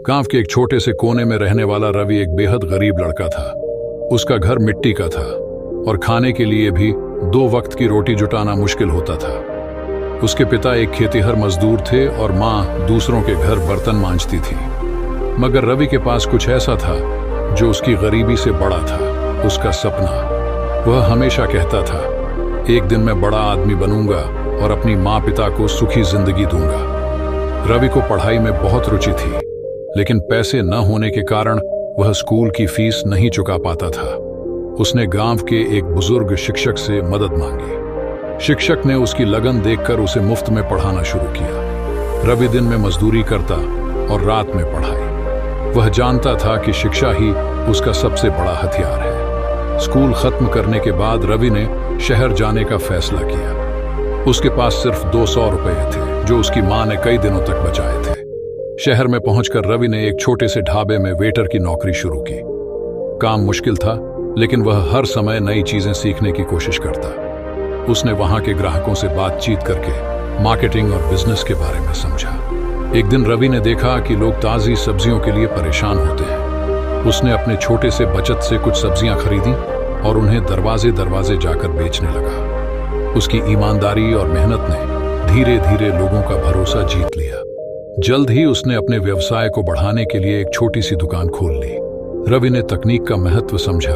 गांव के एक छोटे से कोने में रहने वाला रवि एक बेहद गरीब लड़का था। उसका घर मिट्टी का था और खाने के लिए भी 2 वक्त की रोटी जुटाना मुश्किल होता था। उसके पिता एक खेतीहर मजदूर थे और माँ दूसरों के घर बर्तन मांजती थी। मगर रवि के पास कुछ ऐसा था जो उसकी गरीबी से बड़ा था, उसका सपना। वह हमेशा कहता था, एक दिन मैं बड़ा आदमी बनूंगा और अपनी माँ पिता को सुखी जिंदगी दूंगा। रवि को पढ़ाई में बहुत रुचि थी, लेकिन पैसे न होने के कारण वह स्कूल की फीस नहीं चुका पाता था। उसने गांव के एक बुजुर्ग शिक्षक से मदद मांगी। शिक्षक ने उसकी लगन देखकर उसे मुफ्त में पढ़ाना शुरू किया। रवि दिन में मजदूरी करता और रात में पढ़ाई। वह जानता था कि शिक्षा ही उसका सबसे बड़ा हथियार है। स्कूल खत्म करने के बाद रवि ने शहर जाने का फैसला किया। उसके पास सिर्फ 200 रुपये थे जो उसकी माँ ने कई दिनों तक बचाए थे। शहर में पहुंचकर रवि ने एक छोटे से ढाबे में वेटर की नौकरी शुरू की। काम मुश्किल था, लेकिन वह हर समय नई चीजें सीखने की कोशिश करता। उसने वहां के ग्राहकों से बातचीत करके मार्केटिंग और बिजनेस के बारे में समझा। एक दिन रवि ने देखा कि लोग ताजी सब्जियों के लिए परेशान होते हैं। उसने अपने छोटे से बचत से कुछ सब्जियां खरीदी और उन्हें दरवाजे दरवाजे जाकर बेचने लगा। उसकी ईमानदारी और मेहनत ने धीरे धीरे लोगों का भरोसा जीत लिया। जल्द ही उसने अपने व्यवसाय को बढ़ाने के लिए एक छोटी सी दुकान खोल ली। रवि ने तकनीक का महत्व समझा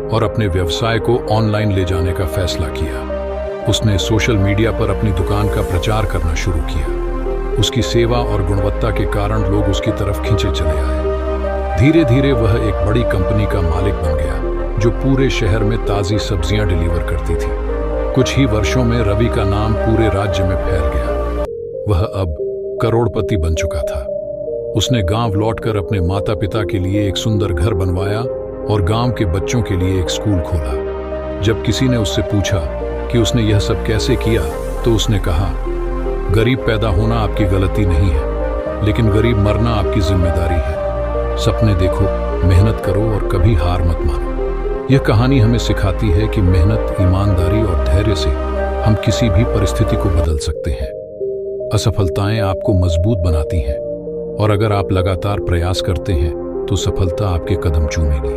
और अपने व्यवसाय को ऑनलाइन ले जाने का फैसला किया। उसने सोशल मीडिया पर अपनी दुकान का प्रचार करना शुरू किया। उसकी सेवा और गुणवत्ता के कारण लोग उसकी तरफ खींचे चले आए। धीरे धीरे वह एक बड़ी कंपनी का मालिक बन गया जो पूरे शहर में ताजी सब्जियां डिलीवर करती थी। कुछ ही वर्षों में रवि का नाम पूरे राज्य में फैल गया। वह अब करोड़पति बन चुका था। उसने गांव लौटकर अपने माता पिता के लिए एक सुंदर घर बनवाया और गांव के बच्चों के लिए एक स्कूल खोला। जब किसी ने उससे पूछा कि उसने यह सब कैसे किया, तो उसने कहा, गरीब पैदा होना आपकी गलती नहीं है, लेकिन गरीब मरना आपकी जिम्मेदारी है। सपने देखो, मेहनत करो और कभी हार मत मानो। यह कहानी हमें सिखाती है कि मेहनत, ईमानदारी और धैर्य से हम किसी भी परिस्थिति को बदल सकते हैं। असफलताएं आपको मजबूत बनाती हैं और अगर आप लगातार प्रयास करते हैं तो सफलता आपके कदम चूमेगी।